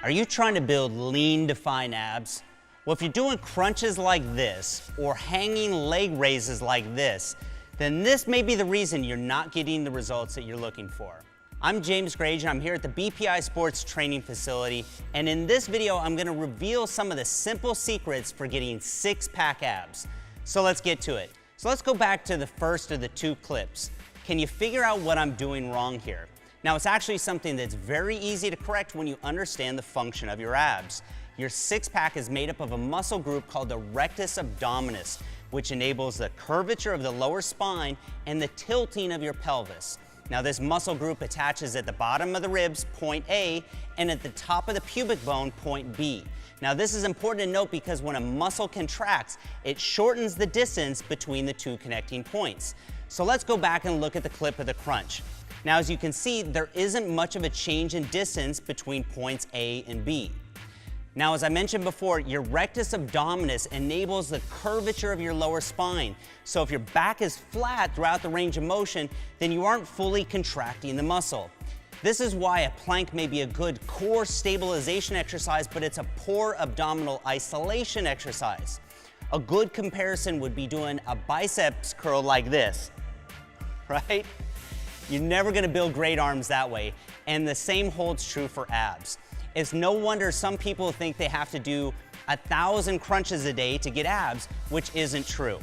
Are you trying to build lean, defined abs? Well, if you're doing crunches like this or hanging leg raises like this, then this may be the reason you're not getting the results that you're looking for. I'm James Grage and I'm here at the BPI Sports Training Facility, and in this video I'm going to reveal some of the simple secrets for getting six-pack abs. So let's get to it. So let's go back to the first of the two clips. Can you figure out what I'm doing wrong here? Now, it's actually something that's very easy to correct when you understand the function of your abs. Your six-pack is made up of a muscle group called the rectus abdominis, which enables the curvature of the lower spine and the tilting of your pelvis. Now, this muscle group attaches at the bottom of the ribs, point A, and at the top of the pubic bone, point B. Now, this is important to note because when a muscle contracts, it shortens the distance between the two connecting points. So let's go back and look at the clip of the crunch. Now, as you can see, there isn't much of a change in distance between points A and B. Now, as I mentioned before, your rectus abdominis enables the curvature of your lower spine. So if your back is flat throughout the range of motion, then you aren't fully contracting the muscle. This is why a plank may be a good core stabilization exercise, but it's a poor abdominal isolation exercise. A good comparison would be doing a biceps curl like this, right? You're never going to build great arms that way, and the same holds true for abs. It's no wonder some people think they have to do 1,000 crunches a day to get abs, which isn't true.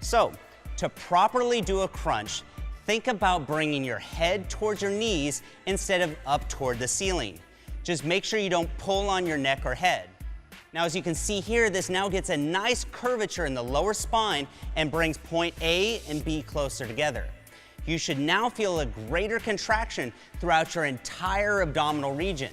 So, to properly do a crunch, think about bringing your head towards your knees instead of up toward the ceiling. Just make sure you don't pull on your neck or head. Now, as you can see here, this now gets a nice curvature in the lower spine and brings point A and B closer together. You should now feel a greater contraction throughout your entire abdominal region.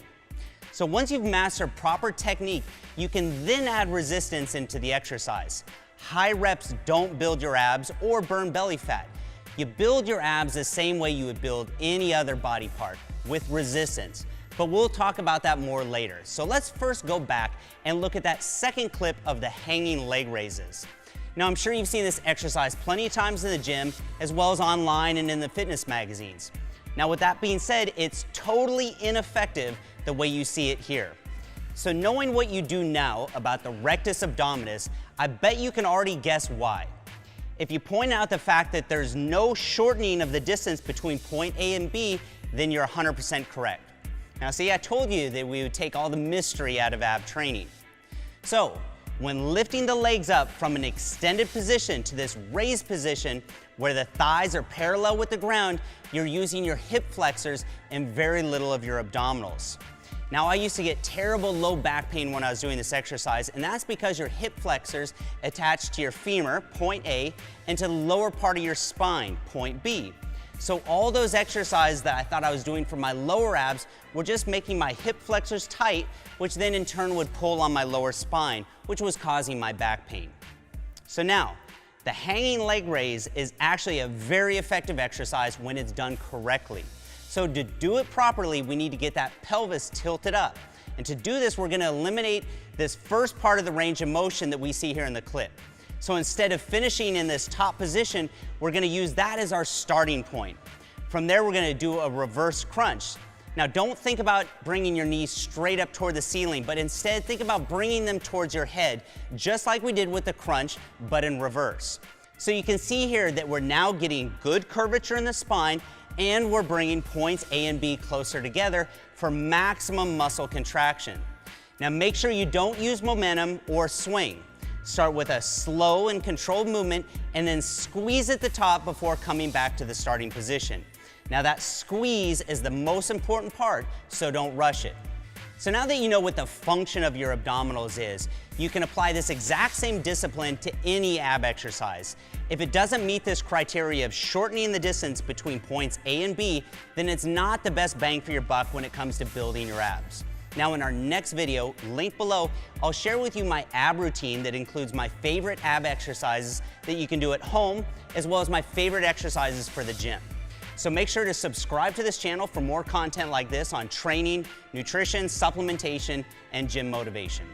So once you've mastered proper technique, you can then add resistance into the exercise. High reps don't build your abs or burn belly fat. You build your abs the same way you would build any other body part, with resistance. But we'll talk about that more later. So let's first go back and look at that second clip of the hanging leg raises. Now, I'm sure you've seen this exercise plenty of times in the gym, as well as online and in the fitness magazines. Now, with that being said, it's totally ineffective the way you see it here. So knowing what you do now about the rectus abdominis, I bet you can already guess why. If you point out the fact that there's no shortening of the distance between point A and B, then you're 100% correct. Now, see, I told you that we would take all the mystery out of ab training. So, when lifting the legs up from an extended position to this raised position where the thighs are parallel with the ground, you're using your hip flexors and very little of your abdominals. Now, I used to get terrible low back pain when I was doing this exercise, and that's because your hip flexors attach to your femur, point A, and to the lower part of your spine, point B. So all those exercises that I thought I was doing for my lower abs were just making my hip flexors tight, which then in turn would pull on my lower spine, which was causing my back pain. So now, the hanging leg raise is actually a very effective exercise when it's done correctly. So to do it properly, we need to get that pelvis tilted up. And to do this, we're going to eliminate this first part of the range of motion that we see here in the clip. So instead of finishing in this top position, we're going to use that as our starting point. From there, we're going to do a reverse crunch. Now, don't think about bringing your knees straight up toward the ceiling, but instead think about bringing them towards your head, just like we did with the crunch, but in reverse. So you can see here that we're now getting good curvature in the spine, and we're bringing points A and B closer together for maximum muscle contraction. Now, make sure you don't use momentum or swing. Start with a slow and controlled movement and then squeeze at the top before coming back to the starting position. Now, that squeeze is the most important part, so don't rush it. So now that you know what the function of your abdominals is, you can apply this exact same discipline to any ab exercise. If it doesn't meet this criteria of shortening the distance between points A and B, then it's not the best bang for your buck when it comes to building your abs. Now, in our next video, linked below, I'll share with you my ab routine that includes my favorite ab exercises that you can do at home, as well as my favorite exercises for the gym. So make sure to subscribe to this channel for more content like this on training, nutrition, supplementation, and gym motivation.